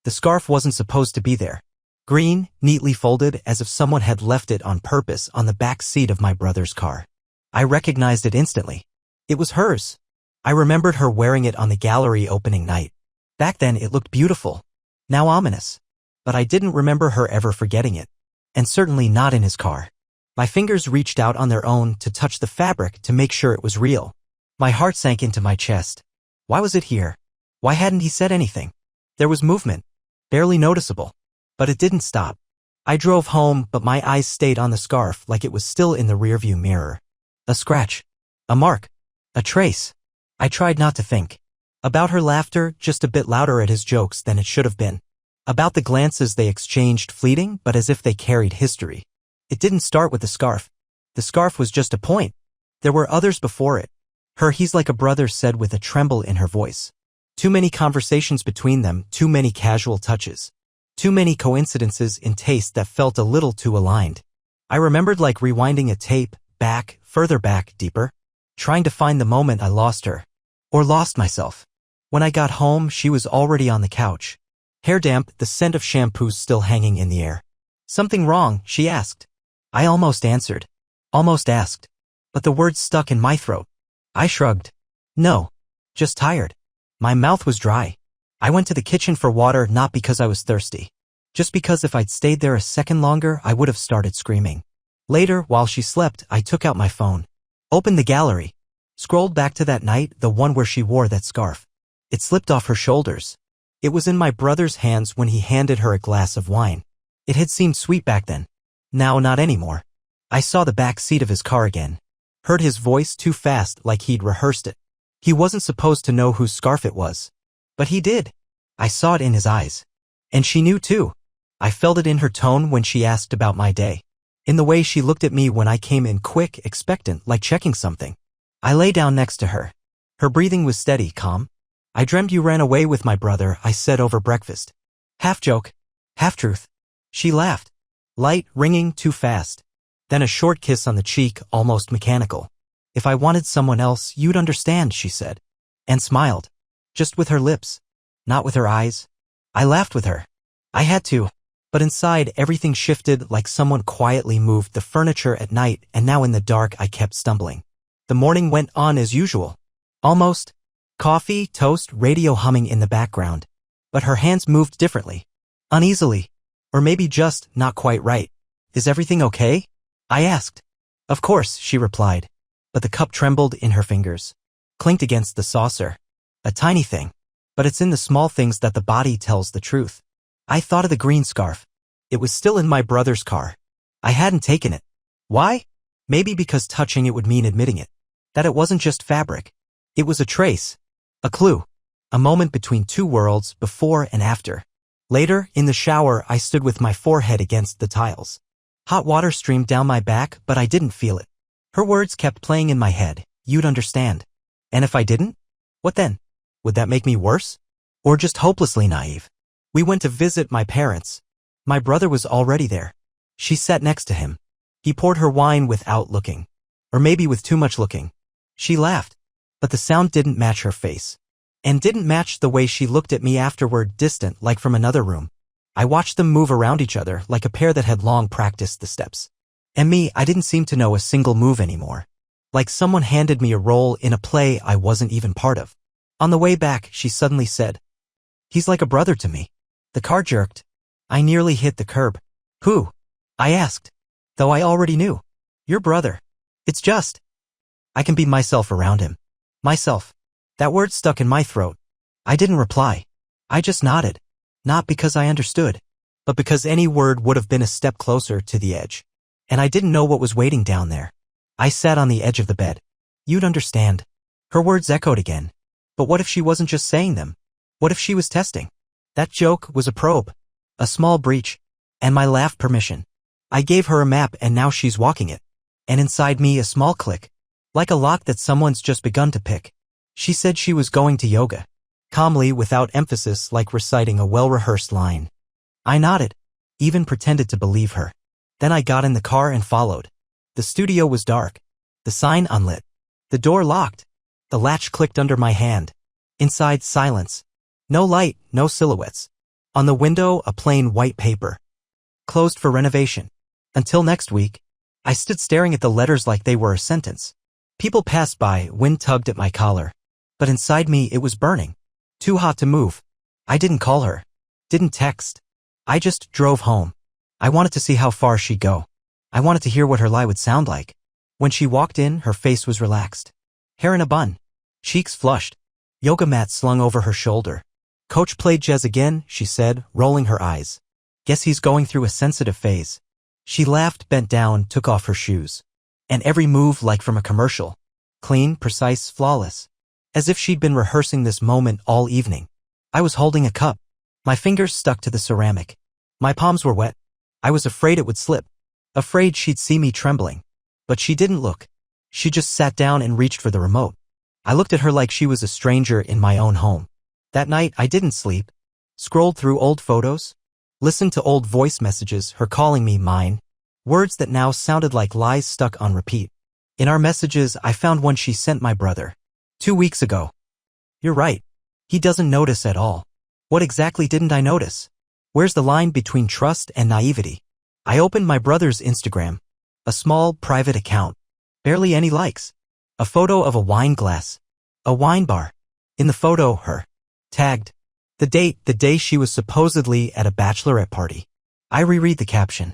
The scarf wasn't supposed to be there. Green, neatly folded as if someone had left it on purpose on the back seat of my brother's car. I recognized it instantly. It was hers. I remembered her wearing it on the gallery opening night. Back then it looked beautiful. Now ominous. But I didn't remember her ever forgetting it. And certainly not in his car. My fingers reached out on their own to touch the fabric to make sure it was real. My heart sank into my chest. Why was it here? Why hadn't he said anything? There was movement. Barely noticeable. But it didn't stop. I drove home, but my eyes stayed on the scarf like it was still in the rearview mirror. A scratch. A mark. A trace. I tried not to think. About her laughter, just a bit louder at his jokes than it should have been. About the glances they exchanged, fleeting, but as if they carried history. It didn't start with the scarf. The scarf was just a point. There were others before it. He's like a brother said with a tremble in her voice. Too many conversations between them, too many casual touches. Too many coincidences in taste that felt a little too aligned. I remembered like rewinding a tape, back, further back, deeper. Trying to find the moment I lost her. Or lost myself. When I got home, she was already on the couch. Hair damp, the scent of shampoo still hanging in the air. Something wrong, she asked. I almost answered. Almost asked. But the words stuck in my throat. I shrugged. No. Just tired. My mouth was dry. I went to the kitchen for water not because I was thirsty. Just because if I'd stayed there a second longer, I would have started screaming. Later, while she slept, I took out my phone. Opened the gallery. Scrolled back to that night, the one where she wore that scarf. It slipped off her shoulders. It was in my brother's hands when he handed her a glass of wine. It had seemed sweet back then. Now not anymore. I saw the back seat of his car again. Heard his voice too fast like he'd rehearsed it. He wasn't supposed to know whose scarf it was. But he did. I saw it in his eyes. And she knew too. I felt it in her tone when she asked about my day. In the way she looked at me when I came in quick, expectant, like checking something. I lay down next to her. Her breathing was steady, calm. I dreamt you ran away with my brother, I said over breakfast. Half joke. Half truth. She laughed. Light, ringing, too fast. Then a short kiss on the cheek, almost mechanical. If I wanted someone else, you'd understand, she said. And smiled. Just with her lips. Not with her eyes. I laughed with her. I had to. But inside, everything shifted like someone quietly moved the furniture at night, and now in the dark I kept stumbling. The morning went on as usual. Almost. Coffee, toast, radio humming in the background. But her hands moved differently. Uneasily. Or maybe just not quite right. Is everything okay? I asked. Of course, she replied. But the cup trembled in her fingers. Clinked against the saucer. A tiny thing. But it's in the small things that the body tells the truth. I thought of the green scarf. It was still in my brother's car. I hadn't taken it. Why? Maybe because touching it would mean admitting it. That it wasn't just fabric. It was a trace. A clue. A moment between two worlds, before and after. Later, in the shower, I stood with my forehead against the tiles. Hot water streamed down my back, but I didn't feel it. Her words kept playing in my head. You'd understand. And if I didn't? What then? Would that make me worse? Or just hopelessly naive? We went to visit my parents. My brother was already there. She sat next to him. He poured her wine without looking. Or maybe with too much looking. She laughed. But the sound didn't match her face. And didn't match the way she looked at me afterward, distant like from another room. I watched them move around each other like a pair that had long practiced the steps. And me, I didn't seem to know a single move anymore. Like someone handed me a role in a play I wasn't even part of. On the way back, she suddenly said, "He's like a brother to me." The car jerked. I nearly hit the curb. Who? I asked. Though I already knew. Your brother. It's just. I can be myself around him. Myself. That word stuck in my throat. I didn't reply. I just nodded. Not because I understood, but because any word would have been a step closer to the edge. And I didn't know what was waiting down there. I sat on the edge of the bed. You'd understand. Her words echoed again. But what if she wasn't just saying them? What if she was testing? That joke was a probe. A small breach. And my laugh permission. I gave her a map and now she's walking it. And inside me a small click. Like a lock that someone's just begun to pick. She said she was going to yoga. Calmly, without emphasis, like reciting a well-rehearsed line. I nodded. Even pretended to believe her. Then I got in the car and followed. The studio was dark. The sign unlit. The door locked. The latch clicked under my hand. Inside, silence. No light, no silhouettes. On the window, a plain white paper. Closed for renovation. Until next week. I stood staring at the letters like they were a sentence. People passed by, wind tugged at my collar. But inside me it was burning. Too hot to move. I didn't call her. Didn't text. I just drove home. I wanted to see how far she'd go. I wanted to hear what her lie would sound like. When she walked in, her face was relaxed. Hair in a bun. Cheeks flushed. Yoga mat slung over her shoulder. Coach played jazz again, she said, rolling her eyes. Guess he's going through a sensitive phase. She laughed, bent down, took off her shoes. And every move like from a commercial. Clean, precise, flawless. As if she'd been rehearsing this moment all evening. I was holding a cup. My fingers stuck to the ceramic. My palms were wet. I was afraid it would slip. Afraid she'd see me trembling. But she didn't look. She just sat down and reached for the remote. I looked at her like she was a stranger in my own home. That night, I didn't sleep. Scrolled through old photos. Listened to old voice messages, her calling me mine. Words that now sounded like lies stuck on repeat. In our messages, I found one she sent my brother. 2 weeks ago. You're right. He doesn't notice at all. What exactly didn't I notice? Where's the line between trust and naivety? I opened my brother's Instagram. A small, private account. Barely any likes. A photo of a wine glass. A wine bar. In the photo, her. Tagged. The date, the day she was supposedly at a bachelorette party. I reread the caption.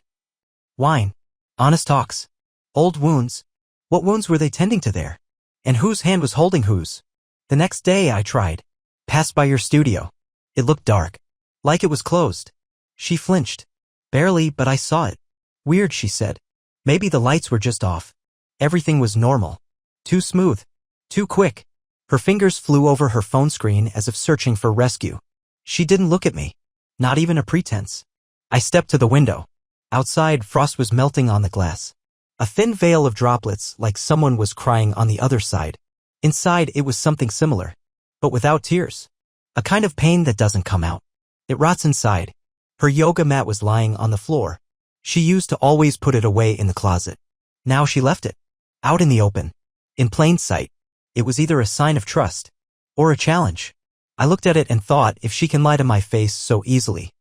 Wine. Honest talks. Old wounds. What wounds were they tending to there? And whose hand was holding whose? The next day I tried. Passed by your studio. It looked dark. Like it was closed. She flinched. Barely, but I saw it. Weird, she said. Maybe the lights were just off. Everything was normal. Too smooth. Too quick. Her fingers flew over her phone screen as if searching for rescue. She didn't look at me. Not even a pretense. I stepped to the window. Outside, frost was melting on the glass. A thin veil of droplets, like someone was crying on the other side. Inside, it was something similar. But without tears. A kind of pain that doesn't come out. It rots inside. Her yoga mat was lying on the floor. She used to always put it away in the closet. Now she left it. Out in the open. In plain sight. It was either a sign of trust. Or a challenge. I looked at it and thought, if she can lie to my face so easily,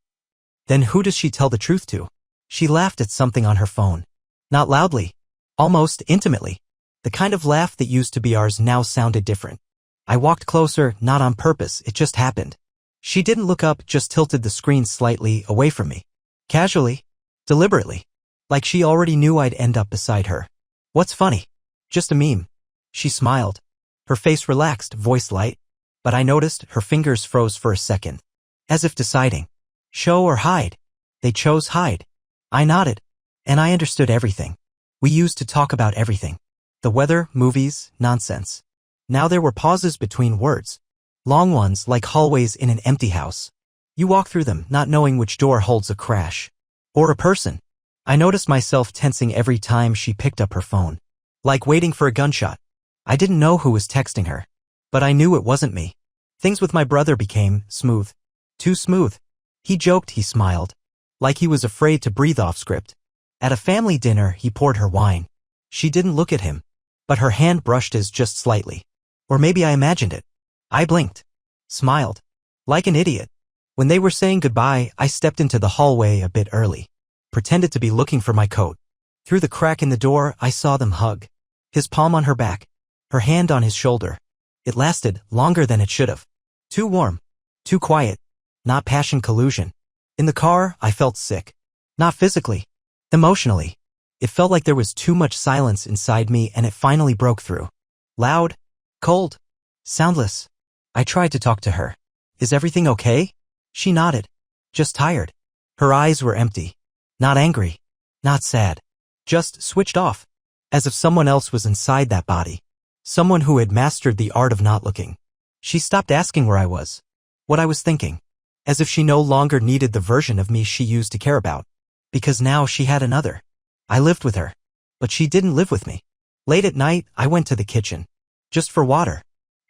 then who does she tell the truth to? She laughed at something on her phone. Not loudly. Almost intimately. The kind of laugh that used to be ours now sounded different. I walked closer, not on purpose, it just happened. She didn't look up, just tilted the screen slightly away from me. Casually. Deliberately. Like she already knew I'd end up beside her. What's funny? Just a meme. She smiled. Her face relaxed, voice light. But I noticed her fingers froze for a second. As if deciding. Show or hide. They chose hide. I nodded. And I understood everything. We used to talk about everything. The weather, movies, nonsense. Now there were pauses between words. Long ones like hallways in an empty house. You walk through them, not knowing which door holds a crash. Or a person. I noticed myself tensing every time she picked up her phone. Like waiting for a gunshot. I didn't know who was texting her. But I knew it wasn't me. Things with my brother became smooth. Too smooth. He joked, he smiled. Like he was afraid to breathe off script. At a family dinner, he poured her wine. She didn't look at him. But her hand brushed his just slightly. Or maybe I imagined it. I blinked. Smiled. Like an idiot. When they were saying goodbye, I stepped into the hallway a bit early. Pretended to be looking for my coat. Through the crack in the door, I saw them hug. His palm on her back. Her hand on his shoulder. It lasted longer than it should have. Too warm. Too quiet. Not passion collusion. In the car, I felt sick. Not physically. Emotionally. It felt like there was too much silence inside me and it finally broke through. Loud. Cold. Soundless. I tried to talk to her. Is everything okay? She nodded. Just tired. Her eyes were empty. Not angry. Not sad. Just switched off. As if someone else was inside that body. Someone who had mastered the art of not looking. She stopped asking where I was. What I was thinking. As if she no longer needed the version of me she used to care about. Because now she had another. I lived with her. But she didn't live with me. Late at night, I went to the kitchen. Just for water.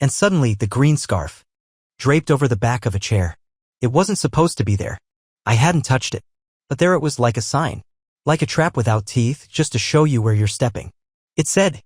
And suddenly, the green scarf. Draped over the back of a chair. It wasn't supposed to be there. I hadn't touched it. But there it was like a sign. Like a trap without teeth, just to show you where you're stepping. It said,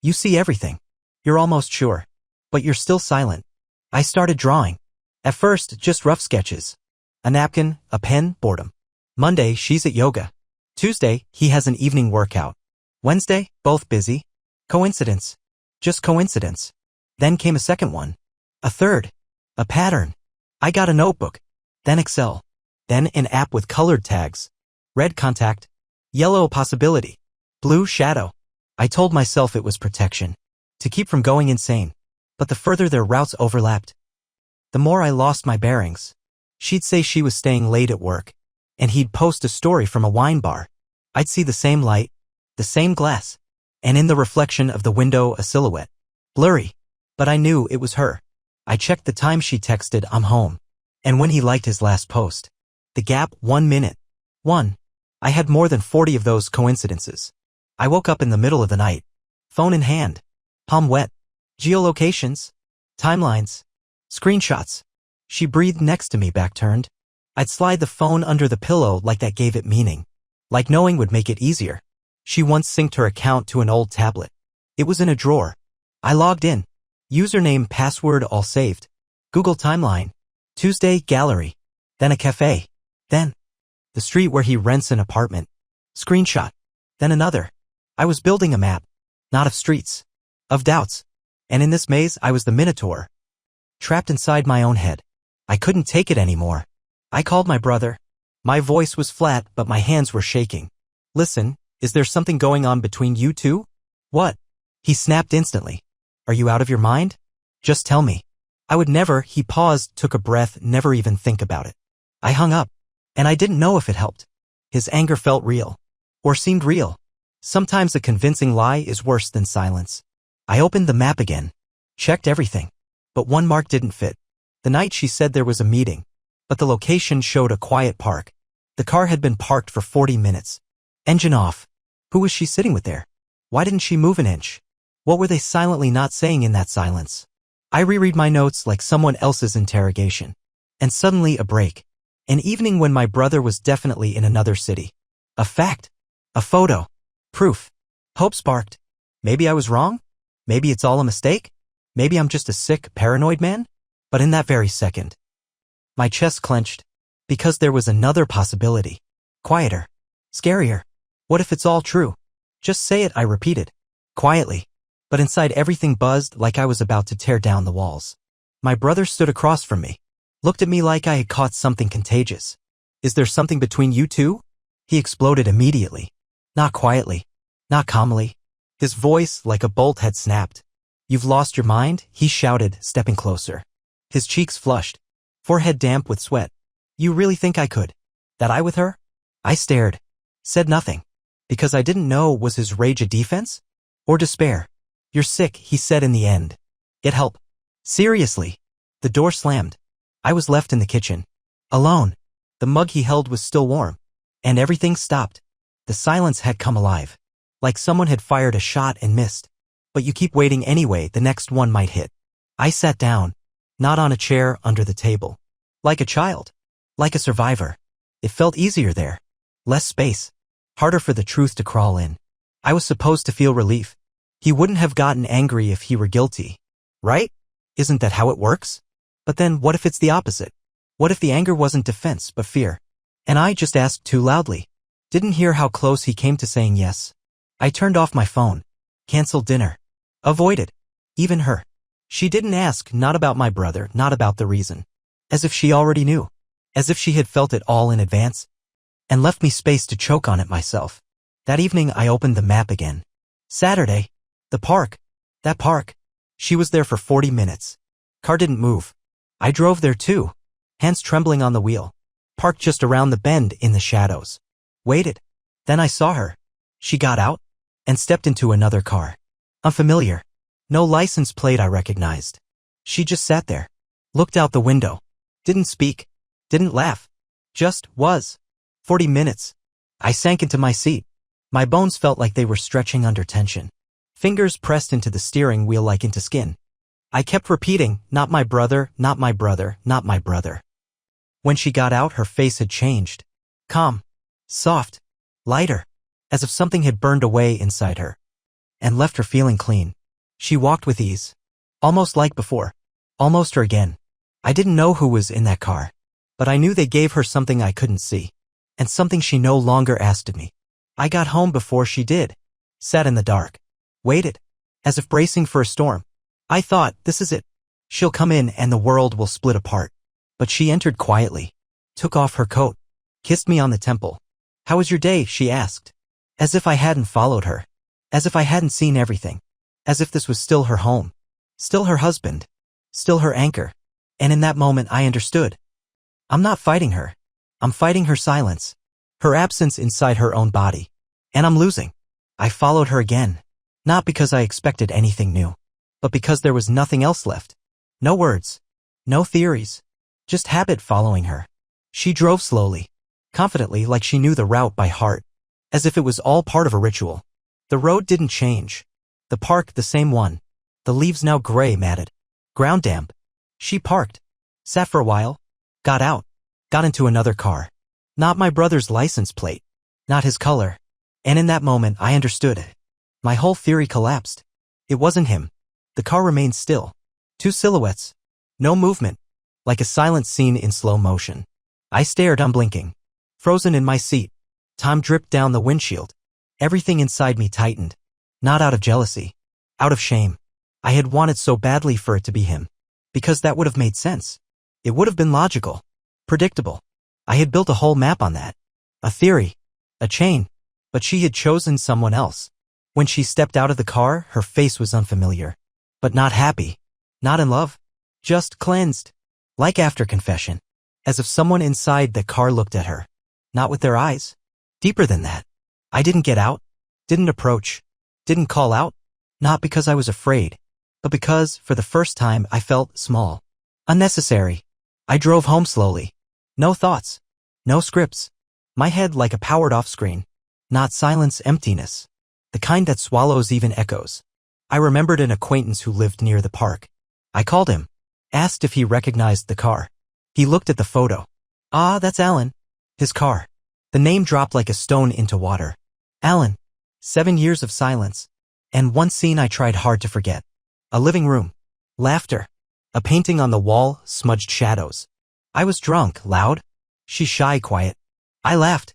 you see everything. You're almost sure. But you're still silent. I started drawing. At first, just rough sketches. A napkin, a pen, boredom. Monday, she's at yoga. Tuesday, he has an evening workout. Wednesday, both busy. Coincidence. Just coincidence. Then came a second one. A third. A pattern. I got a notebook. Then Excel. Then an app with colored tags. Red contact. Yellow possibility. Blue shadow. I told myself it was protection. To keep from going insane. But the further their routes overlapped, the more I lost my bearings. She'd say she was staying late at work, and he'd post a story from a wine bar. I'd see the same light, the same glass, and in the reflection of the window a silhouette. Blurry. But I knew it was her. I checked the time she texted, "I'm home." And when he liked his last post. The gap, 1 minute. 1. I had more than 40 of those coincidences. I woke up in the middle of the night. Phone in hand. Palm wet. Geolocations. Timelines. Screenshots. She breathed next to me, back turned. I'd slide the phone under the pillow like that gave it meaning. Like knowing would make it easier. She once synced her account to an old tablet. It was in a drawer. I logged in. Username, password all saved. Google timeline. Tuesday, gallery. Then a cafe. Then the street where he rents an apartment. Screenshot. Then another. I was building a map. Not of streets. Of doubts. And in this maze I was the Minotaur. Trapped inside my own head. I couldn't take it anymore. I called my brother. My voice was flat, but my hands were shaking. "Listen, is there something going on between you two?" "What?" He snapped instantly. "Are you out of your mind? Just tell me." I would never. He paused, took a breath, never even think about it. I hung up. And I didn't know if it helped. His anger felt real. Or seemed real. Sometimes a convincing lie is worse than silence. I opened the map again. Checked everything. But one mark didn't fit. The night she said there was a meeting. But the location showed a quiet park. The car had been parked for 40 minutes. Engine off. Who was she sitting with there? Why didn't she move an inch? What were they silently not saying in that silence? I reread my notes like someone else's interrogation. And suddenly a break. An evening when my brother was definitely in another city. A fact. A photo. Proof. Hope sparked. Maybe I was wrong? Maybe it's all a mistake? Maybe I'm just a sick, paranoid man? But in that very second, my chest clenched. Because there was another possibility. Quieter. Scarier. What if it's all true? Just say it, I repeated. Quietly. But inside everything buzzed like I was about to tear down the walls. My brother stood across from me. Looked at me like I had caught something contagious. "Is there something between you two?" He exploded immediately. Not quietly. Not calmly. His voice, like a bolt, had snapped. "You've lost your mind?" he shouted, stepping closer. His cheeks flushed. Forehead damp with sweat. "You really think I could? That I with her?" I stared. Said nothing. Because I didn't know, was his rage a defense? Or despair? "You're sick," he said in the end. "Get help." Seriously. The door slammed. I was left in the kitchen. Alone. The mug he held was still warm. And everything stopped. The silence had come alive. Like someone had fired a shot and missed. But you keep waiting anyway, the next one might hit. I sat down. Not on a chair, under the table. Like a child. Like a survivor. It felt easier there. Less space. Harder for the truth to crawl in. I was supposed to feel relief. He wouldn't have gotten angry if he were guilty. Right? Isn't that how it works? But then, what if it's the opposite? What if the anger wasn't defense, but fear? And I just asked too loudly. Didn't hear how close he came to saying yes. I turned off my phone. Canceled dinner. Avoided. Even her. She didn't ask, not about my brother, not about the reason. As if she already knew. As if she had felt it all in advance. And left me space to choke on it myself. That evening I opened the map again. Saturday. The park. That park. She was there for 40 minutes. Car didn't move. I drove there too, hands trembling on the wheel. Parked just around the bend in the shadows. Waited. Then I saw her. She got out and stepped into another car. Unfamiliar. No license plate I recognized. She just sat there. Looked out the window. Didn't speak. Didn't laugh. Just was. 40 minutes. I sank into my seat. My bones felt like they were stretching under tension. Fingers pressed into the steering wheel like into skin. I kept repeating, "Not my brother, not my brother, not my brother." When she got out, her face had changed. Calm. Soft. Lighter. As if something had burned away inside her. And left her feeling clean. She walked with ease. Almost like before. Almost her again. I didn't know who was in that car. But I knew they gave her something I couldn't see. And something she no longer asked of me. I got home before she did. Sat in the dark. Waited. As if bracing for a storm. I thought, this is it. She'll come in and the world will split apart. But she entered quietly. Took off her coat. Kissed me on the temple. How was your day? She asked. As if I hadn't followed her. As if I hadn't seen everything. As if this was still her home. Still her husband. Still her anchor. And in that moment I understood. I'm not fighting her. I'm fighting her silence. Her absence inside her own body. And I'm losing. I followed her again. Not because I expected anything new. But because there was nothing else left. No words. No theories. Just habit following her. She drove slowly. Confidently, like she knew the route by heart. As if it was all part of a ritual. The road didn't change. The park the same one. The leaves now gray matted. Ground damp. She parked. Sat for a while. Got out. Got into another car. Not my brother's license plate. Not his color. And in that moment I understood. My whole theory collapsed. It wasn't him. The car remained still. Two silhouettes. No movement. Like a silent scene in slow motion. I stared unblinking. Frozen in my seat. Time dripped down the windshield. Everything inside me tightened. Not out of jealousy. Out of shame. I had wanted so badly for it to be him. Because that would have made sense. It would have been logical. Predictable. I had built a whole map on that. A theory. A chain. But she had chosen someone else. When she stepped out of the car, her face was unfamiliar. But not happy. Not in love. Just cleansed. Like after confession. As if someone inside the car looked at her. Not with their eyes. Deeper than that. I didn't get out. Didn't approach. Didn't call out. Not because I was afraid. But because, for the first time, I felt small. Unnecessary. I drove home slowly. No thoughts. No scripts. My head like a powered-off screen. Not silence, emptiness. The kind that swallows even echoes. I remembered an acquaintance who lived near the park. I called him. Asked if he recognized the car. He looked at the photo. Ah, that's Alan. His car. The name dropped like a stone into water. Alan. 7 years of silence. And one scene I tried hard to forget. A living room. Laughter. A painting on the wall, smudged shadows. I was drunk, loud. She shy, quiet. I laughed.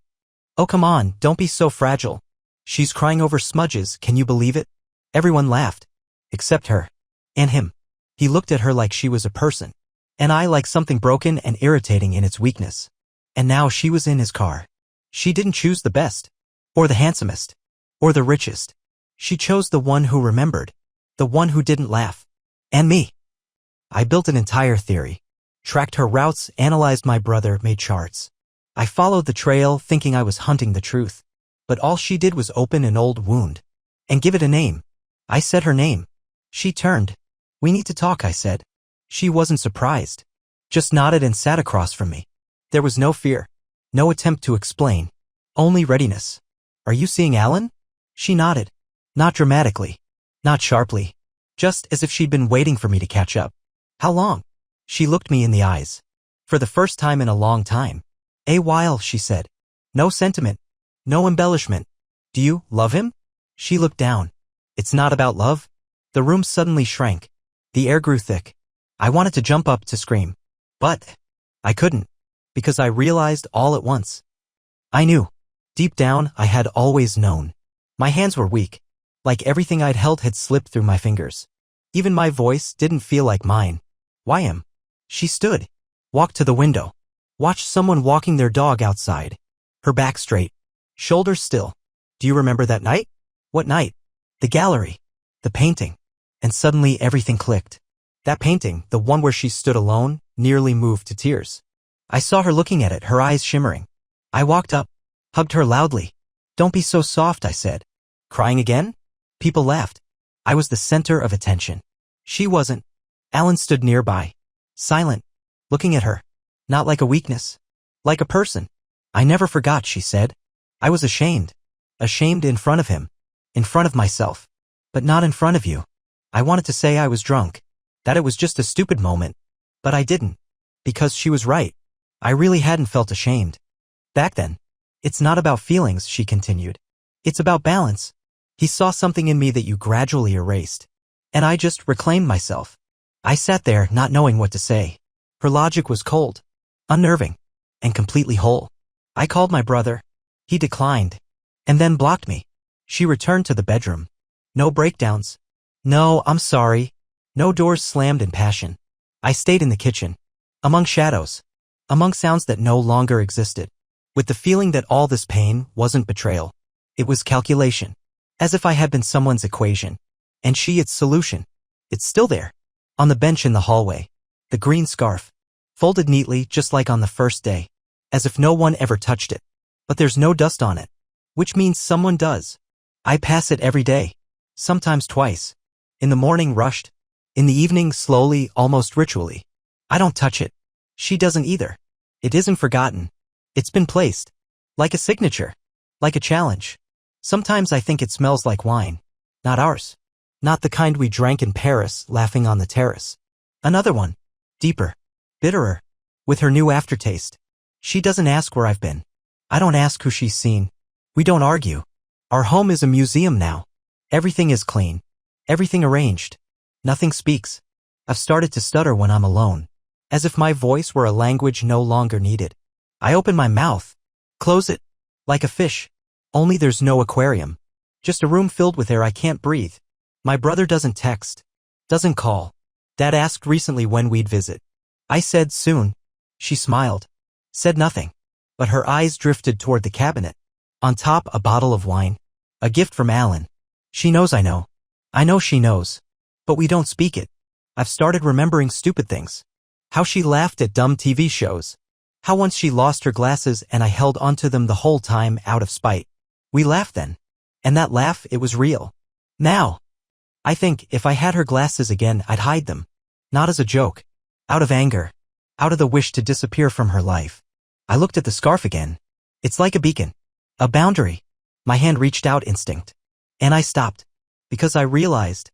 Oh, come on, don't be so fragile. She's crying over smudges, can you believe it? Everyone laughed. Except her. And him. He looked at her like she was a person. And I like something broken and irritating in its weakness. And now she was in his car. She didn't choose the best. Or the handsomest. Or the richest. She chose the one who remembered. The one who didn't laugh. And me. I built an entire theory. Tracked her routes, analyzed my brother, made charts. I followed the trail, thinking I was hunting the truth. But all she did was open an old wound. And give it a name. I said her name. She turned. We need to talk, I said. She wasn't surprised. Just nodded and sat across from me. There was no fear. No attempt to explain. Only readiness. Are you seeing Alan? She nodded. Not dramatically. Not sharply. Just as if she'd been waiting for me to catch up. How long? She looked me in the eyes. For the first time in a long time. A while, she said. No sentiment. No embellishment. Do you love him? She looked down. It's not about love. The room suddenly shrank. The air grew thick. I wanted to jump up to scream. But I couldn't. Because I realized all at once. I knew. Deep down, I had always known. My hands were weak. Like everything I'd held had slipped through my fingers. Even my voice didn't feel like mine. Why am? She stood. Walked to the window. Watched someone walking their dog outside. Her back straight. Shoulders still. Do you remember that night? What night? The gallery. The painting. And suddenly everything clicked. That painting, the one where she stood alone, nearly moved to tears. I saw her looking at it, her eyes shimmering. I walked up. Hugged her loudly. Don't be so soft, I said. Crying again? People laughed. I was the center of attention. She wasn't. Alan stood nearby. Silent. Looking at her. Not like a weakness. Like a person. I never forgot, she said. I was ashamed. Ashamed in front of him. In front of myself. But not in front of you. I wanted to say I was drunk. That it was just a stupid moment. But I didn't. Because she was right. I really hadn't felt ashamed. Back then. It's not about feelings, she continued. It's about balance. He saw something in me that you gradually erased. And I just reclaimed myself. I sat there, not knowing what to say. Her logic was cold. unnerving, and completely whole. I called my brother. He declined, and then blocked me. She returned to the bedroom. No breakdowns. No, I'm sorry. No doors slammed in passion. I stayed in the kitchen, among shadows, among sounds that no longer existed, with the feeling that all this pain wasn't betrayal. It was calculation, as if I had been someone's equation, and she its solution. It's still there, on the bench in the hallway, the green scarf, folded neatly just like on the first day, as if no one ever touched it. But there's no dust on it, which means someone does. I pass it every day, sometimes twice. In the morning rushed, in the evening slowly, almost ritually. I don't touch it. She doesn't either. It isn't forgotten. It's been placed. Like a signature. Like a challenge. Sometimes I think it smells like wine. Not ours. Not the kind we drank in Paris, laughing on the terrace. Another one. Deeper. Bitterer. With her new aftertaste. She doesn't ask where I've been. I don't ask who she's seen. We don't argue. Our home is a museum now. Everything is clean. Everything arranged. Nothing speaks. I've started to stutter when I'm alone, as if my voice were a language no longer needed. I open my mouth, close it, like a fish. Only there's no aquarium. Just a room filled with air I can't breathe. My brother doesn't text, doesn't call. Dad asked recently when we'd visit. I said soon. She smiled, said nothing, but her eyes drifted toward the cabinet. On top, a bottle of wine. A gift from Alan. She knows I know. I know she knows. But we don't speak it. I've started remembering stupid things. How she laughed at dumb TV shows. How once she lost her glasses and I held onto them the whole time out of spite. We laughed then. And that laugh, it was real. Now, I think if I had her glasses again, I'd hide them. Not as a joke. Out of anger. Out of the wish to disappear from her life. I looked at the scarf again. It's like a beacon. A boundary. My hand reached out instinct. And I stopped. Because I realized,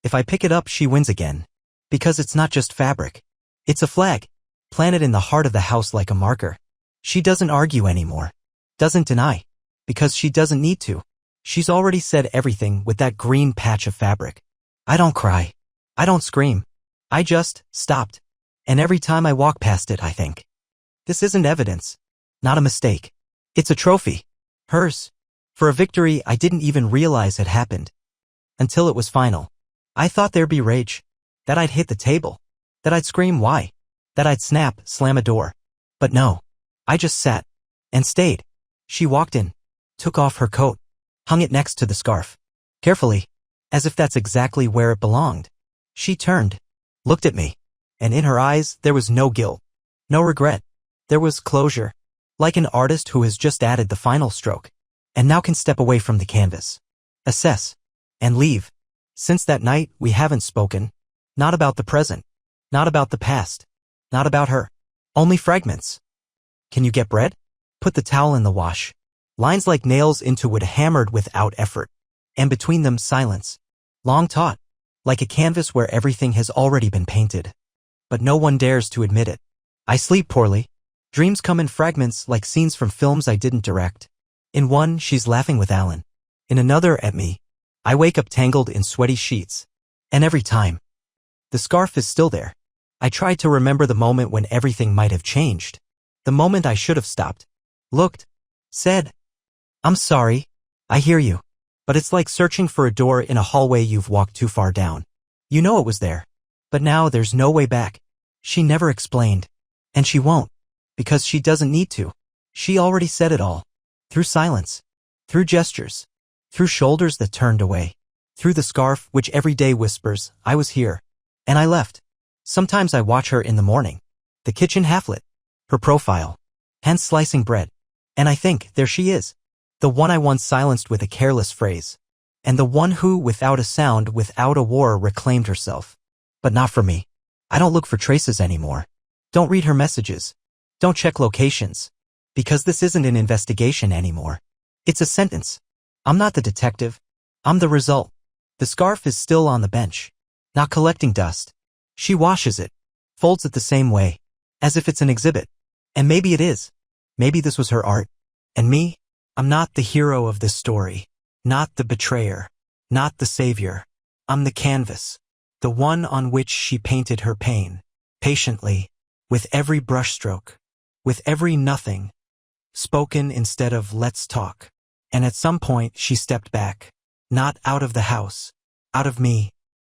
if I pick it up, she wins again. Because it's not just fabric. It's a flag, planted in the heart of the house like a marker. She doesn't argue anymore. Doesn't deny. Because she doesn't need to. She's already said everything with that green patch of fabric. I don't cry. I don't scream. I just stopped. And every time I walk past it, I think, this isn't evidence. Not a mistake. It's a trophy. Hers. For a victory I didn't even realize had happened. Until it was final. I thought there'd be rage. That I'd hit the table. That I'd scream why. That I'd snap, slam a door. But no. I just sat. And stayed. She walked in. Took off her coat. Hung it next to the scarf. Carefully. As if that's exactly where it belonged. She turned. Looked at me. And in her eyes there was no guilt. No regret. There was closure. Like an artist who has just added the final stroke. And now can step away from the canvas. Assess. And leave. Since that night, we haven't spoken. Not about the present. Not about the past. Not about her. Only fragments. Can you get bread? Put the towel in the wash. Lines like nails into wood hammered without effort. And between them, silence. Long taut. Like a canvas where everything has already been painted. But no one dares to admit it. I sleep poorly. Dreams come in fragments like scenes from films I didn't direct. In one, she's laughing with Alan. In another, at me. I wake up tangled in sweaty sheets. And every time, the scarf is still there. I try to remember the moment when everything might have changed. The moment I should have stopped. Looked. Said, I'm sorry. I hear you. But it's like searching for a door in a hallway you've walked too far down. You know it was there. But now there's no way back. She never explained. And she won't. Because she doesn't need to. She already said it all. Through silence. Through gestures. Through shoulders that turned away. Through the scarf which every day whispers, I was here. And I left. Sometimes I watch her in the morning. The kitchen half-lit. Her profile. Hands slicing bread. And I think, there she is. The one I once silenced with a careless phrase. And the one who, without a sound, without a war, reclaimed herself. But not for me. I don't look for traces anymore. Don't read her messages. Don't check locations. Because this isn't an investigation anymore. It's a sentence. I'm not the detective. I'm the result. The scarf is still on the bench. Not collecting dust. She washes it. Folds it the same way. As if it's an exhibit. And maybe it is. Maybe this was her art. And me? I'm not the hero of this story. Not the betrayer. Not the savior. I'm the canvas. The one on which she painted her pain. Patiently. with every brushstroke, with every nothing, spoken instead of let's talk. And at some point she stepped back, not out of the house, out of me.